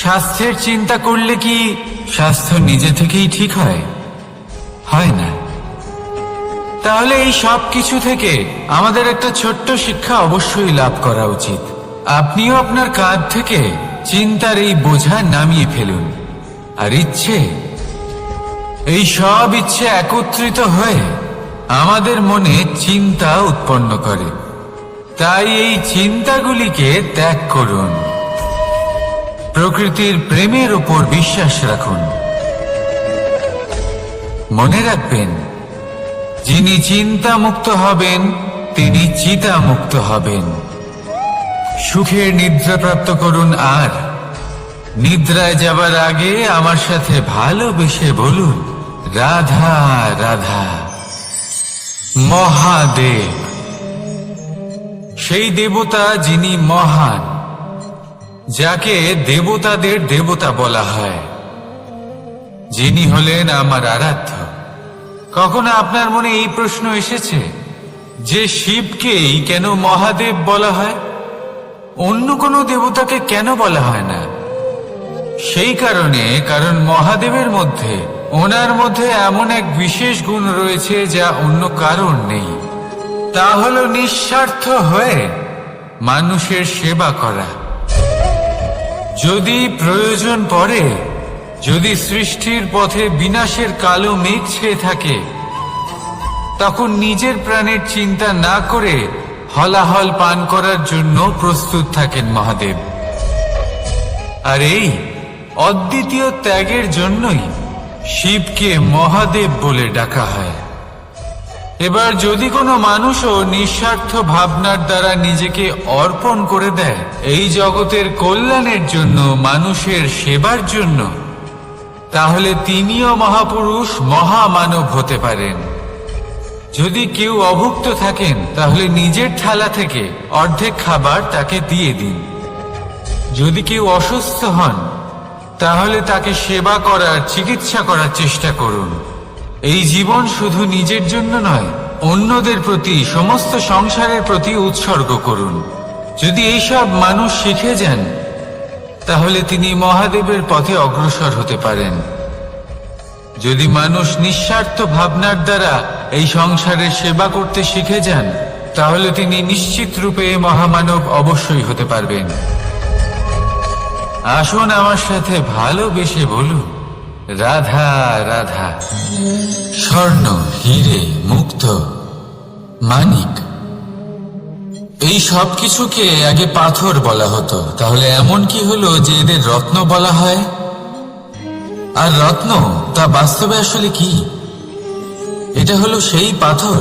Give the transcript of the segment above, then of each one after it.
স্বাস্থ্যের চিন্তা করলে কি স্বাস্থ্য নিজে থেকেই ঠিক হয়? হয় না। তাহলে এই সব কিছু থেকে আমাদের একটা ছোট্ট শিক্ষা অবশ্যই লাভ করা উচিত। আপনিও আপনার কাঁধ থেকে চিন্তার এই বোঝা নামিয়ে ফেলুন। আর এই সব ইচ্ছে একত্রিত হয়ে আমাদের মনে চিন্তা উৎপন্ন করে। তাই এই চিন্তাগুলিকে ত্যাগ করুন। প্রকৃতির প্রেমের উপর বিশ্বাস রাখুন। মনে রাখবেন, যিনি চিন্তা মুক্ত হবেন তিনি চিতা মুক্ত হবেন। সুখের নিদ্রা প্রাপ্ত করুন, আর নিদ্রায় যাবার আগে আমার সাথে ভালোবেসে বলুন, রাধা রাধা। মহাদেব, সেই দেবতা যিনি মহান, যাকে দেবতাদের দেবতা বলা হয়, যিনি হলেন আমার আরাধ্য। কখনো আপনার মনে এই প্রশ্ন এসেছে যে শিবকেই কেন মহাদেব বলা হয়, অন্য কোনো দেবতাকে কেন বলা হয় না? সেই কারণ মহাদেবের মধ্যে, ওনার মধ্যে এমন এক বিশেষ গুণ রয়েছে যা অন্য কারণ নেই। তা হলো নিঃস্বার্থ হয়ে মানুষের সেবা করা। যদি প্রয়োজন পড়ে, যদি সৃষ্টির পথে বিনাশের কালো মেঘ ছেয়ে থাকে, তখন নিজের প্রাণের চিন্তা না করে হলাহল পান করার জন্য প্রস্তুত থাকেন মহাদেব। আর এই অদ্বিতীয় ত্যাগের জন্যই শিবকে মহাদেব বলে ডাকা হয়। এবার যদি কোনো মানুষও নিঃস্বার্থ ভাবনার দ্বারা নিজেকে অর্পণ করে দেয় এই জগতের কল্যাণের জন্য, মানুষের সেবার জন্য, তাহলে তিনিও মহাপুরুষ, মহামানব হতে পারেন। যদি কেউ অভুক্ত থাকেন, তাহলে নিজের থালা থেকে অর্ধেক খাবার তাকে দিয়ে দিন। যদি কেউ অসুস্থ হন, তাহলে তাকে সেবা করার, চিকিৎসা করার চেষ্টা করুন। এই জীবন শুধু নিজের জন্য নয়, অন্যদের প্রতি, সমস্ত সংসারের প্রতি উৎসর্গ করুন। যদি এইসব মানুষ শিখে যান, তাহলে তিনি মহাদেবের পথে অগ্রসর হতে পারেন। যদি মানুষ নিঃস্বার্থ ভাবনার দ্বারা এই সংসারের সেবা করতে শিখে যান, তাহলে তিনি নিশ্চিত রূপে মহামানব অবশ্যই হতে পারবেন। আসুন আমার সাথে ভালোবেসে বলুন, রাধা রাধা। স্বর্ণ, হিরে, মুক্ত, মানিক, এই সব কিছুকে আগে পাথর বলা হতো। তাহলে এমন কি হলো যে এদের রত্ন বলা হয়? আর রত্ন তা বাস্তবে আসলে কি? এটা হলো সেই পাথর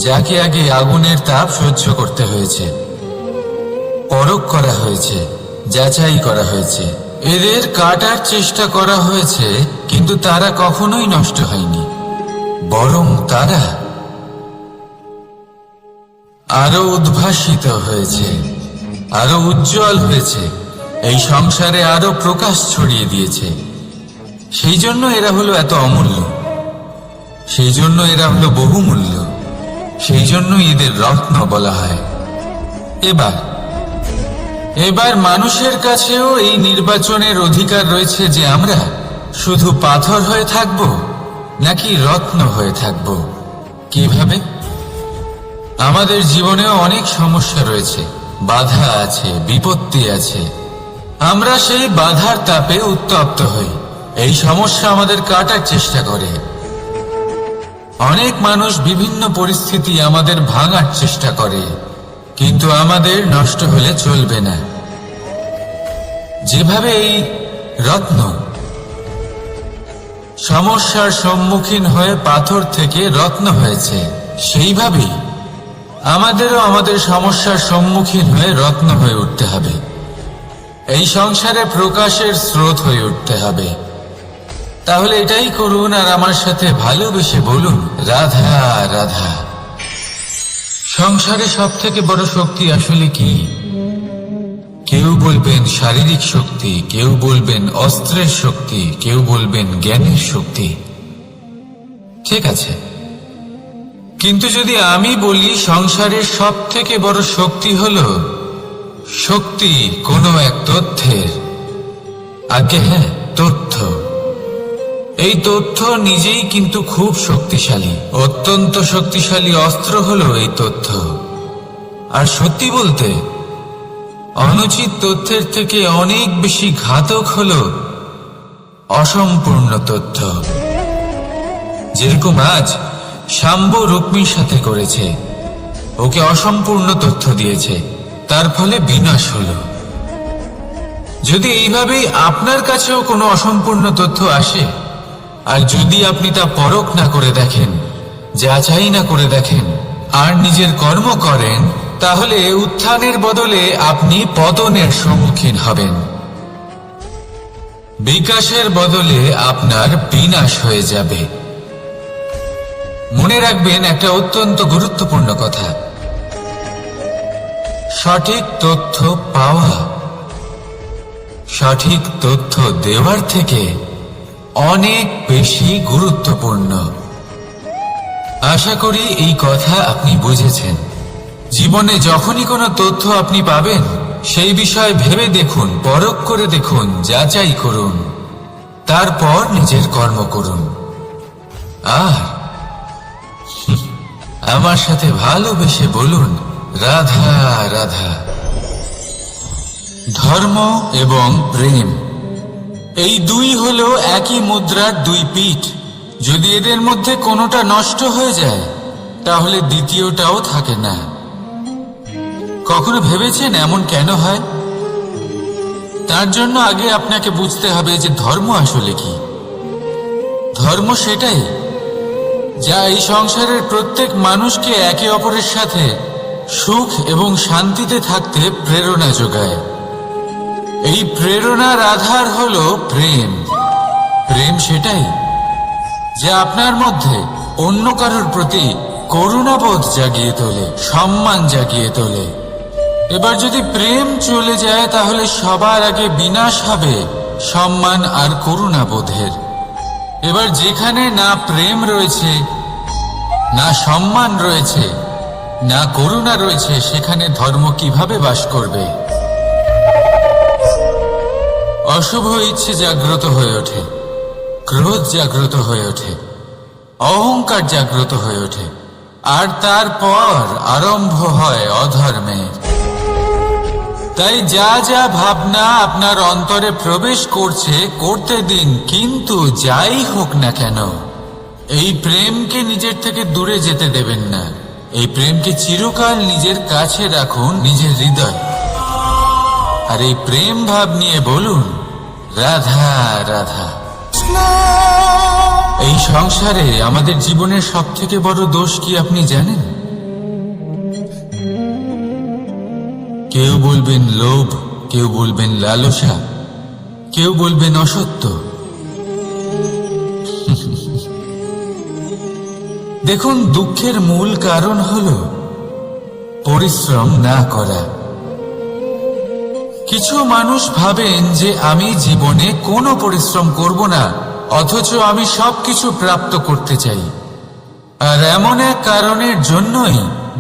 যাকে আগে আগুনের তাপ সহ্য করতে হয়েছে, পরখ করা হয়েছে, যাচাই করা হয়েছে, এদের কাটার চেষ্টা করা হয়েছে, কিন্তু তারা কখনোই নষ্ট হয়নি, বরং তারা আরো উদ্ভাসিত হয়েছে, আরো উজ্জ্বল হয়েছে, এই সংসারে আরো প্রকাশ ছড়িয়ে দিয়েছে। সেই জন্য এরা হলো এত অমূল্য, সেই জন্য এরা হলো বহুমূল্য, সেই জন্য এদের রত্ন বলা হয়। এবার মানুষের কাছেও এই নির্বাচনের অধিকার রয়েছে যে আমরা শুধু পাথর হয়ে থাকব নাকি রত্ন হয়ে থাকব। কিভাবে? আমাদের জীবনেও অনেক সমস্যা রয়েছে, বাধা আছে, বিপত্তি আছে। আমরা সেই বাধার তাপে উত্তপ্ত হই, এই সমস্যা আমাদের কাটার চেষ্টা করে। অনেক মানুষ বিভিন্ন পরিস্থিতি আমাদের ভাঙার চেষ্টা করে, কিন্তু আমাদের নষ্ট হলে চলবে না। যেভাবে এই রত্ন সমস্যার সম্মুখীন হয়ে পাথর থেকে রত্ন হয়েছে, সেইভাবেই আমাদেরও আমাদের সমস্যার সম্মুখীন হয়ে রত্ন হয়ে উঠতে হবে। এই সংসারে প্রকাশের স্রোত হয়ে উঠতে হবে। তাহলে এটাই করুন, আর আমার সাথে ভালোবেসে বলুন, রাধা রাধা। সংসারে সব থেকে বড় শক্তি আসলে কি? কেউ বলবেন শারীরিক শক্তি, কেউ বলবেন অস্ত্রের শক্তি, কেউ বলবেন জ্ঞানের শক্তি। ঠিক আছে, কিন্তু যদি আমি বলি সংসারের সব থেকে বড় শক্তি হলো শক্তি কোনো এক তথ্যের, আগে হ্যাঁ, তথ্য। এই তথ্য নিজেই কিন্তু খুব শক্তিশালী, অত্যন্ত শক্তিশালী অস্ত্র হলো এই তথ্য। আর সত্যি বলতে অনুচিত তথ্যের থেকে অনেক বেশি ঘাতক হলো অসম্পূর্ণ তথ্য। যেরকম আজ শাম্ব রুক্মির সাথে করেছে, ওকে অসম্পূর্ণ তথ্য দিয়েছে, তার ফলে বিনাশ হলো। যদি এইভাবেই আপনার কাছেও কোনো অসম্পূর্ণ তথ্য আসে, আর যদি আপনি তা পরখ না করে দেখেন, যাচাই না করে দেখেন, আর নিজের কর্ম করেন, তাহলে উত্থানের বদলে আপনি পতনের সম্মুখীন হবেন। বিকাশের বদলে আপনার বিনাশ হয়ে যাবে। মনে রাখবেন একটা অত্যন্ত গুরুত্বপূর্ণ কথা, সঠিক তথ্য পাওয়া সঠিক তথ্য দেওয়ার থেকে অনেক বেশি গুরুত্বপূর্ণ। আশা করি এই কথা আপনি বুঝেছেন। জীবনে যখনই কোনো তথ্য আপনি পাবেন, সেই বিষয়ে ভেবে দেখুন, পরখ করে দেখুন, যাচাই করুন, তারপর নিজের কর্ম করুন। আর আমার সাথে ভালোবেসে বলুন, রাধা রাধা। ধর্ম এবং প্রেম, এই দুই হলো একই মুদ্রার দুই পিঠ। যদি এদের মধ্যে কোনোটা নষ্ট হয়ে যায়, তাহলে দ্বিতীয়টাও থাকে না। কখনো ভেবেছেন এমন কেন হয়? তার জন্য আগে আপনাকে বুঝতে হবে যে ধর্ম আসলে কি। ধর্ম সেটাই যা এই সংসারের প্রত্যেক মানুষকে একে অপরের সাথে সুখ এবং শান্তিতে থাকতে প্রেরণা যোগায়। এই প্রেরণার আধার হলো প্রেম। প্রেম সেটাই যা আপনার মধ্যে অন্য কারোর প্রতি করুণাবোধ জাগিয়ে তোলে, সম্মান জাগিয়ে তোলে। এবার যদি প্রেম চলে যায়, তাহলে সবার আগে বিনাশ হবে সম্মান আর করুণাবোধের। এবার যেখানে না প্রেম রয়েছে, না সম্মান রয়েছে, না করুণা রয়েছে, সেখানে ধর্ম কিভাবে বাস করবে? অশুভ ইচ্ছে জাগ্রত হয়ে ওঠে, ক্রোধ জাগ্রত হয়ে ওঠে, অহংকার জাগ্রত হয়ে ওঠে, আর তারপর আরম্ভ হয় অধর্মের। তাই যা যা ভাবনা আপনার অন্তরে প্রবেশ করছে, করতে দিন, কিন্তু যাই হোক না কেন, এই প্রেমকে নিজের থেকে দূরে যেতে দেবেন না। এই প্রেমকে চিরকাল নিজের কাছে রাখুন, নিজের হৃদয়। আর এই প্রেম ভাব নিয়ে বলুন, রাধা রাধা। এই সংসারে আমাদের জীবনের সব থেকে বড় দোষ কি আপনি জানেন? কেউ বলবেন লোভ, কেউ বলবেন লালসা, কেউ বলবেন অসত্য। দেখুন, দুঃখের মূল কারণ হলো পরিশ্রম না করা। কিছু মানুষ ভাবেন যে আমি জীবনে কোনো পরিশ্রম করব না, অথচ আমি সবকিছু প্রাপ্ত করতে চাই। আর এমন এক কারণের জন্যই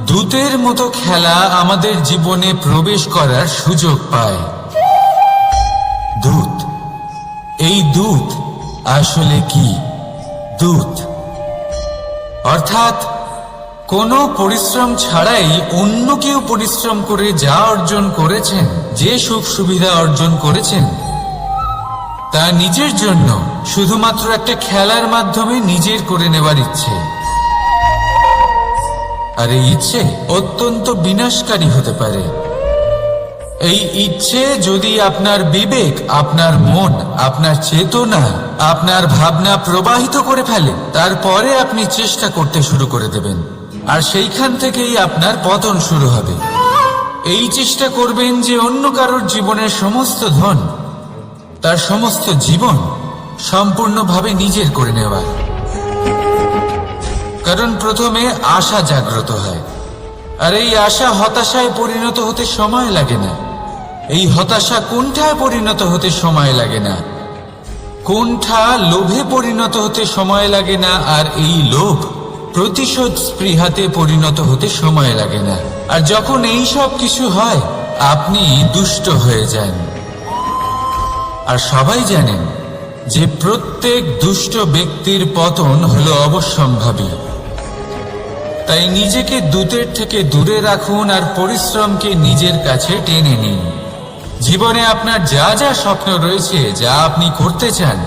দূতের মতো খেলা আমাদের জীবনে প্রবেশ করার সুযোগ পায়। দূত, এই দূত আসলে কি? দূত অর্থাৎ কোনো পরিশ্রম ছাড়াই অন্য কেউ পরিশ্রম করে যা অর্জন করেছেন, যে সুখ সুবিধা অর্জন করেছেন, তা নিজের জন্য শুধুমাত্র একটা খেলার মাধ্যমে নিজের করে নেবার ইচ্ছে। আর এই ইচ্ছে অত্যন্ত বিনাশকারী হতে পারে। এই ইচ্ছে যদি আপনার বিবেক, আপনার মন, আপনার চেতনা, আপনার ভাবনা প্রবাহিত করে ফেলে, তারপরে আপনি চেষ্টা করতে শুরু করে দেবেন, আর সেইখান থেকেই আপনার পতন শুরু হবে। এই চেষ্টা করবেন যে অন্য কারোর জীবনের সমস্ত ধন, তার সমস্ত জীবন সম্পূর্ণভাবে নিজের করে নেওয়া। কারণ প্রথমে আশা জাগ্রত হয়, আর এই আশা হতাশায় পরিণত হতে সময় লাগে না। এই হতাশা কুণ্ঠায় পরিণত হতে সময় লাগে না, কুণ্ঠা লোভে পরিণত হতে সময় লাগে না, আর এই লোভ প্রতিশোধ স্পৃহাতে পরিণত হতে সময় লাগে না। আর যখন এই সব কিছু হয়, আপনি দুষ্ট হয়ে যান। আর সবাই জানেন যে প্রত্যেক দুষ্ট ব্যক্তির পতন হলো অবশ্যম্ভাবী। তাই নিজেকে দূতের থেকে দূরে রাখুন আর পরিশ্রমকে নিজের কাছে টেনে নিন। জীবনে আপনার যা যা স্বপ্ন রয়েছে, যা আপনি করতে চান,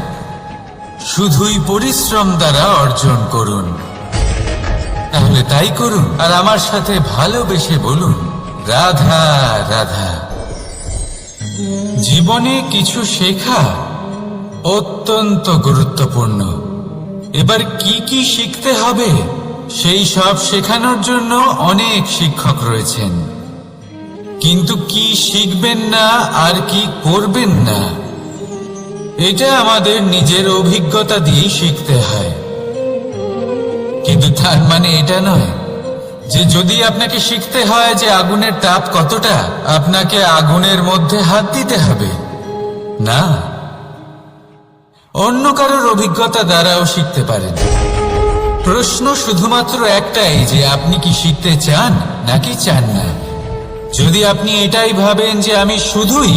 শুধুই পরিশ্রম দ্বারা অর্জন করুন। তাহলে তাই করুন আর আমার সাথে ভালোবেসে বলুন, রাধা রাধা। জীবনে কিছু শেখা অত্যন্ত গুরুত্বপূর্ণ। এবার কি কি শিখতে হবে সেই সব শেখানোর জন্য অনেক শিক্ষক রয়েছেন, কিন্তু কি শিখবেন না আর কি করবেন না এটা আমাদের নিজের অভিজ্ঞতা দিয়ে শিখতে হয়। কিন্তু তার মানে এটা নয় যে যদি আপনাকে শিখতে হয় যে আগুনের তাপ কতটা, আপনাকে আগুনের মধ্যে হাত দিতে হবে না। অন্য কারোর অভিজ্ঞতা দ্বারাও শিখতে পারেন। প্রশ্ন শুধুমাত্র একটাই যে আপনি কি শিখতে চান নাকি চান না। যদি আপনি এটাই ভাবেন যে আমি শুধুই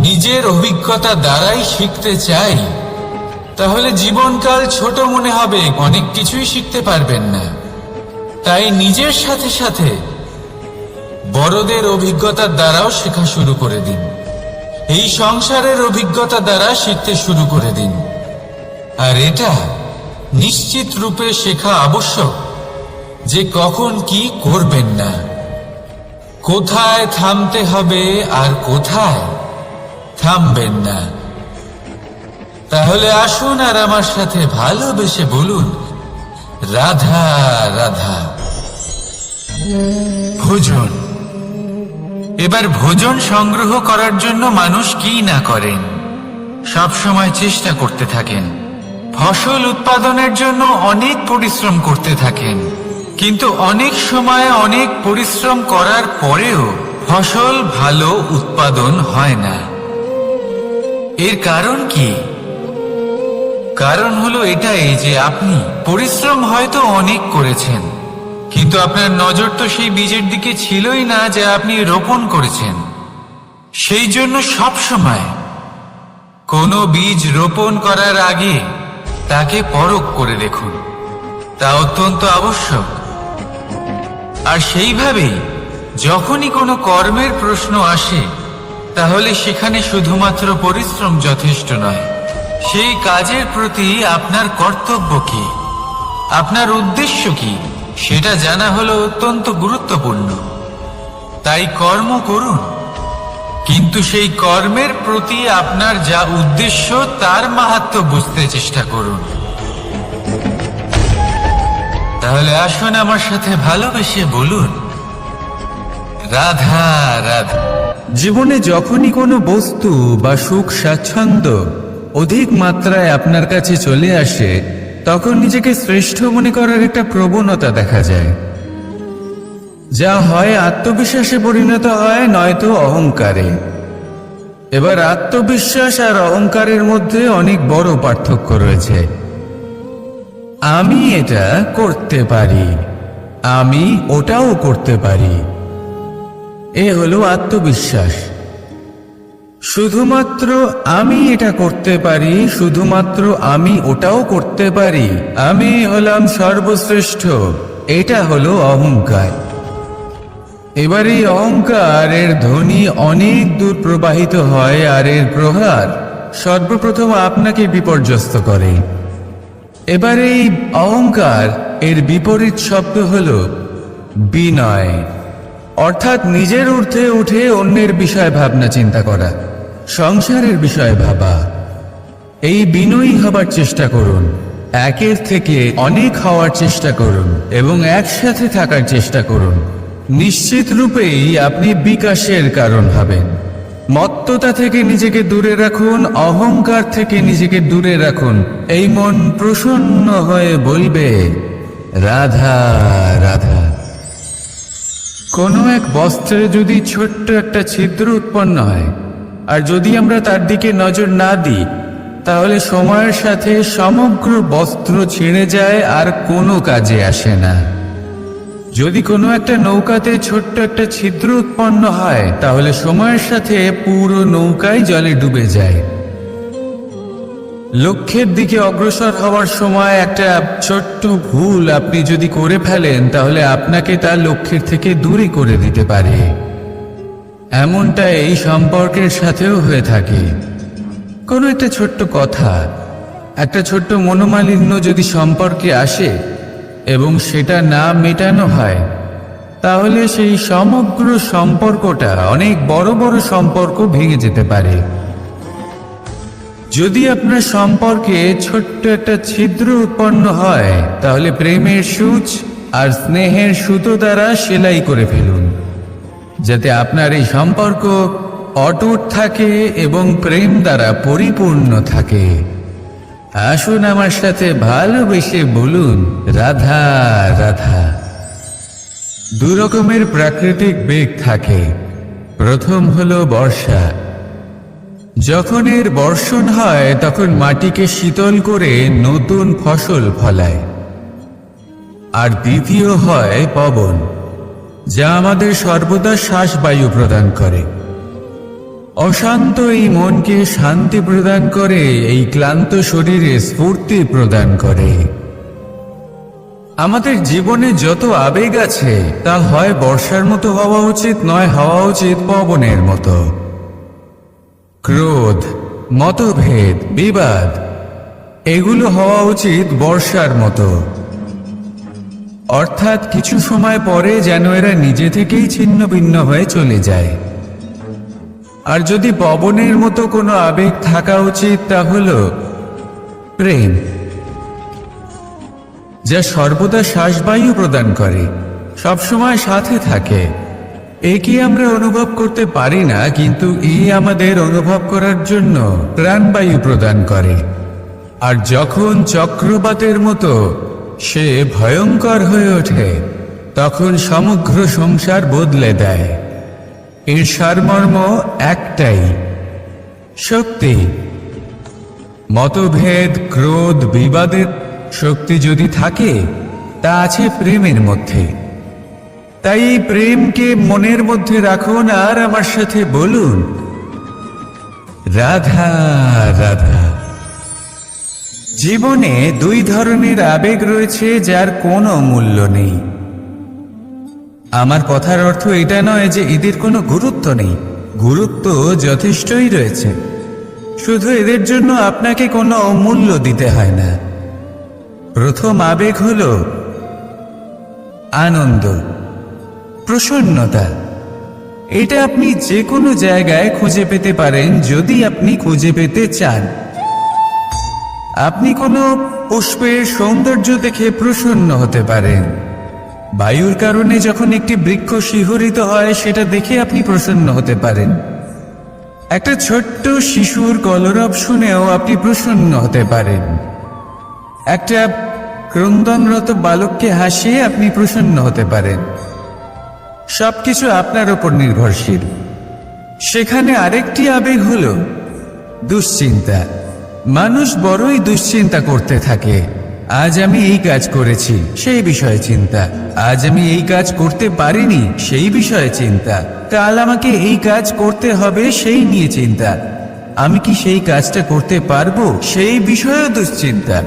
নিজের অভিজ্ঞতা দ্বারাই শিখতে চাই, তাহলে জীবনকাল ছোট মনে হবে, অনেক কিছুই শিখতে পারবেন না। তাই নিজের সাথে সাথে বড়দের অভিজ্ঞতার দ্বারাও শেখা শুরু করে দিন। এই সংসারের অভিজ্ঞতা দ্বারা শিখতে শুরু করে দিন। আর এটা নিশ্চিত রূপে শেখা আবশ্যক যে কখন কি করবেন না, কোথায় থামতে হবে আর কোথায় থামবেন না। তাহলে আসুন আর আমার সাথে ভালোবেসে বলুন, রাধা রাধা। ভোজন। এবার ভোজন সংগ্রহ করার জন্য মানুষ কি না করেন, সব সময় চেষ্টা করতে থাকেন। ফসল উৎপাদনের জন্য অনেক পরিশ্রম করতে থাকেন, কিন্তু অনেক সময় অনেক পরিশ্রম করার পরেও ফসল ভালো উৎপাদন হয় না। এর কারণ কি? কারণ হলো এটাই যে আপনি পরিশ্রম হয়তো অনেক করেছেন, কিন্তু আপনার নজর তো সেই বীজের দিকে ছিলই না যা আপনি রোপণ করেছেন। সেই জন্য সব সময় কোনো বীজ রোপণ করার আগে তাকে পরখ করে দেখুন, তা অত্যন্ত আবশ্যক। আর সেইভাবেই যখনই কোনো কর্মের প্রশ্ন আসে, তাহলে সেখানে শুধুমাত্র পরিশ্রম যথেষ্ট নয়। সেই কাজের প্রতি আপনার কর্তব্য কি, আপনার উদ্দেশ্য কি, সেটা জানা হলো অত্যন্ত গুরুত্বপূর্ণ। তাই কর্ম করুন, কিন্তু সেই কর্মের প্রতি আপনার যা উদ্দেশ্য তার মাহাত্ম্য বুঝতে চেষ্টা করুন। তাহলে আসুন আমার সাথে ভালোবেসে বলুন, রাধা রাধা। জীবনে যখনই কোনো বস্তু বা সুখ স্বাচ্ছন্দ্য অধিক মাত্রায় আপনার কাছে চলে আসে, তখন নিজেকে শ্রেষ্ঠ মনে করার একটা প্রবণতা দেখা যায়, যা হয় আত্মবিশ্বাসে পরিণত হয়, নয়তো অহংকারে। এবার আত্মবিশ্বাস আর অহংকারের মধ্যে অনেক বড় পার্থক্য রয়েছে। আমি এটা করতে পারি, আমি ওটাও করতে পারি, এ হলো আত্মবিশ্বাস। শুধুমাত্র আমি এটা করতে পারি, শুধুমাত্র আমি ওটাও করতে পারি, আমি হলাম সর্বশ্রেষ্ঠ, এটা হলো অহংকার। এবার এই অহংকারের ধ্বনি অনেক দূর প্রবাহিত হয়, আর এর প্রহার সর্বপ্রথম আপনাকে বিপর্যস্ত করে। এবার এই অহংকার এর বিপরীত শব্দ হলো বিনয়, অর্থাৎ নিজের ঊর্ধ্বে উঠে অন্যের বিষয়ে ভাবনা চিন্তা করা, সংসারের বিষয়ে ভাবা। এই বিনয়ী হবার চেষ্টা করুন, একের থেকে অনেক হওয়ার চেষ্টা করুন এবং একসাথে থাকার চেষ্টা করুন। নিশ্চিত রূপেই আপনি বিকাশের কারণ হবেন। মত্ততা থেকে নিজেকে দূরে রাখুন, অহংকার থেকে নিজেকে দূরে রাখুন। এই মন প্রসন্ন হয়ে বলবে, রাধা রাধা। কোনো এক বস্ত্রে যদি ছোট্ট একটা ছিদ্র উৎপন্ন হয়, আর যদি আমরা তার দিকে নজর না দিই, তাহলে সময়ের সাথে সমগ্র বস্ত্র ছিঁড়ে যায় আর কোনো কাজে আসে না। যদি কোনো একটা নৌকাতে ছোট্ট একটা ছিদ্র উৎপন্ন হয়, তাহলে সময়ের সাথে পুরো নৌকাই জলে ডুবে যায়। লক্ষ্যের দিকে অগ্রসর হওয়ার সময় একটা ছোট্ট ভুল আপনি যদি করে ফেলেন তাহলে আপনাকে তার লক্ষ্যের থেকে দূরে করে দিতে পারে। এমনটা এই সম্পর্কের সাথেও হয়ে থাকে। কোনো একটা ছোট্ট কথা, একটা ছোট্ট মনোমালিন্য যদি সম্পর্কে আসে এবং সেটা না মেটানো হয়, তাহলে সেই সমগ্র সম্পর্কটা অনেক বড় বড় সম্পর্ক ভেঙে যেতে পারে। যদি আপনার সম্পর্কে ছোট্ট একটা ছিদ্র উৎপন্ন হয়, তাহলে প্রেমের সূচ আর স্নেহের সুতো দ্বারা সেলাই করে ফেলুন, যাতে আপনার এই সম্পর্ক অটুট থাকে এবং প্রেম দ্বারা পরিপূর্ণ থাকে। আসুন আমার সাথে ভালোবেসে বলুন, রাধা রাধা। দু রকমের প্রাকৃতিক বেগ থাকে। প্রথম হলো বর্ষা। যখন এর বর্ষণ হয় তখন মাটিকে শীতল করে নতুন ফসল ফলায়। আর দ্বিতীয় হয় পবন, যা আমাদের সর্বদা শ্বাসবায়ু প্রদান করে। অশান্ত এই মনকে শান্তি প্রদান করে, এই ক্লান্ত শরীরে স্ফূর্তি প্রদান করে। আমাদের জীবনে যত আবেগ আছে তা হয় বর্ষার মতো হওয়া উচিত, নয় হওয়া উচিত পবনের মতো। ক্রোধ, মতভেদ, বিবাদ এগুলো হওয়া উচিত বর্ষার মতো। অর্থাৎ কিছু সময় পরে যেন এরা নিজে থেকেই ছিন্ন ভিন্ন হয়ে চলে যায়। আর যদি পবনের মতো কোনো আবেগ থাকা উচিত, তা হলো প্রেম, যা সর্বদা শ্বাসবায়ু প্রদান করে, সবসময় সাথে থাকে। একে আমরা অনুভব করতে পারি না, কিন্তু এই আমাদের অনুভব করার জন্য প্রাণবায়ু প্রদান করে। আর যখন চক্রবাতের মতো সে ভয়ঙ্কর হয়ে ওঠে, তখন সমগ্র সংসার বদলে দেয়। এর সারমর্ম একটাই, শক্তি। মতভেদ, ক্রোধ, বিবাদের শক্তি যদি থাকে, তা আছে প্রেমের মধ্যে। তাই এই প্রেমকে মনের মধ্যে রাখুন আর আমার সাথে বলুন, রাধা রাধা। জীবনে দুই ধরনের আবেগ রয়েছে যার কোনো মূল্য নেই। আমার কথার অর্থ এটা নয় যে এদের কোনো গুরুত্ব নেই, গুরুত্ব যথেষ্টই রয়েছে। শুধু এদের জন্য আপনাকে কোনো মূল্য দিতে হয় না। প্রথম আবেগ হলো আনন্দ, প্রসন্নতা। এটা আপনি যে কোনো জায়গায় খুঁজে পেতে পারেন যদি আপনি খুঁজে পেতে চান। আপনি কোনো পুষ্পের সৌন্দর্য দেখে প্রসন্ন হতে পারেন। বায়ুর কারণে যখন একটি বৃক্ষ শিহরিত হয়, সেটা দেখে আপনি প্রসন্ন হতে পারেন। একটা ছোট্ট শিশুর কলরব শুনেও আপনি প্রসন্ন হতে পারেন। একটা ক্রন্দনরত বালককে হাসিয়ে আপনি প্রসন্ন হতে পারেন। সবকিছু আপনার উপর নির্ভরশীল। সেখানে আরেকটি আবেগ হলো দুশ্চিন্তা। মানুষ বড়ই দুশ্চিন্তা করতে থাকে। আজ আমি এই কাজ করেছি, সেই বিষয়ে চিন্তা। আজ আমি এই কাজ করতে পারিনি, সেই বিষয়ে চিন্তা। কাল আমাকে এই কাজ করতে হবে, সেই নিয়ে চিন্তা। আমি কি সেই কাজটা করতে পারবো, সেই বিষয়েও দুশ্চিন্তা।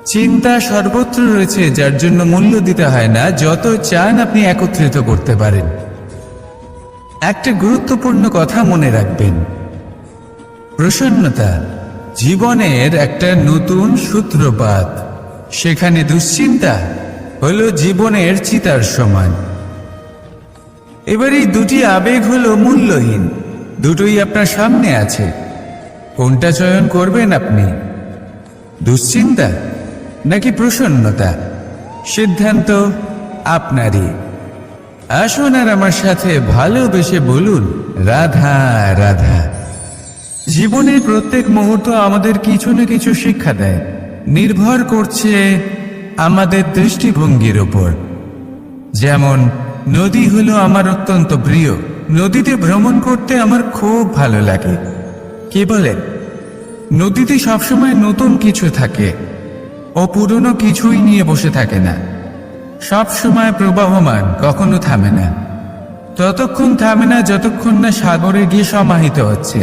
চিন্তা সর্বত্র রয়েছে, যার জন্য মূল্য দিতে হয় না। যত চান আপনি একত্রিত করতে পারেন। একটা গুরুত্বপূর্ণ কথা মনে রাখবেন, প্রসন্নতা জীবনের একটা নতুন সূত্রপাত। সেখানে দুশ্চিন্তা হলো জীবনের চিতার সমান। এবার এই দুটি আবেগ হলো মূল্যহীন, দুটোই আপনার সামনে আছে। কোনটা চয়ন করবেন আপনি, দুশ্চিন্তা নাকি প্রসন্নতা? সিদ্ধান্ত আপনারই। আসুন আর আমার সাথে ভালোবেসে বলুন, রাধা রাধা। জীবনের প্রত্যেক মুহূর্ত আমাদের কিছু না কিছু শিক্ষা দেয়, নির্ভর করছে আমাদের দৃষ্টিভঙ্গির উপর। যেমন নদী হলো আমার অত্যন্ত প্রিয়। নদীতে ভ্রমণ করতে আমার খুব ভালো লাগে। কি বলেন? নদীতে সবসময় নতুন কিছু থাকে, ও পুরনো কিছুই নিয়ে বসে থাকে না। সব সময় প্রবাহমান, কখনো থামে না। ততক্ষণ থামে না যতক্ষণ না সাগরে গিয়ে সমাহিত হচ্ছে।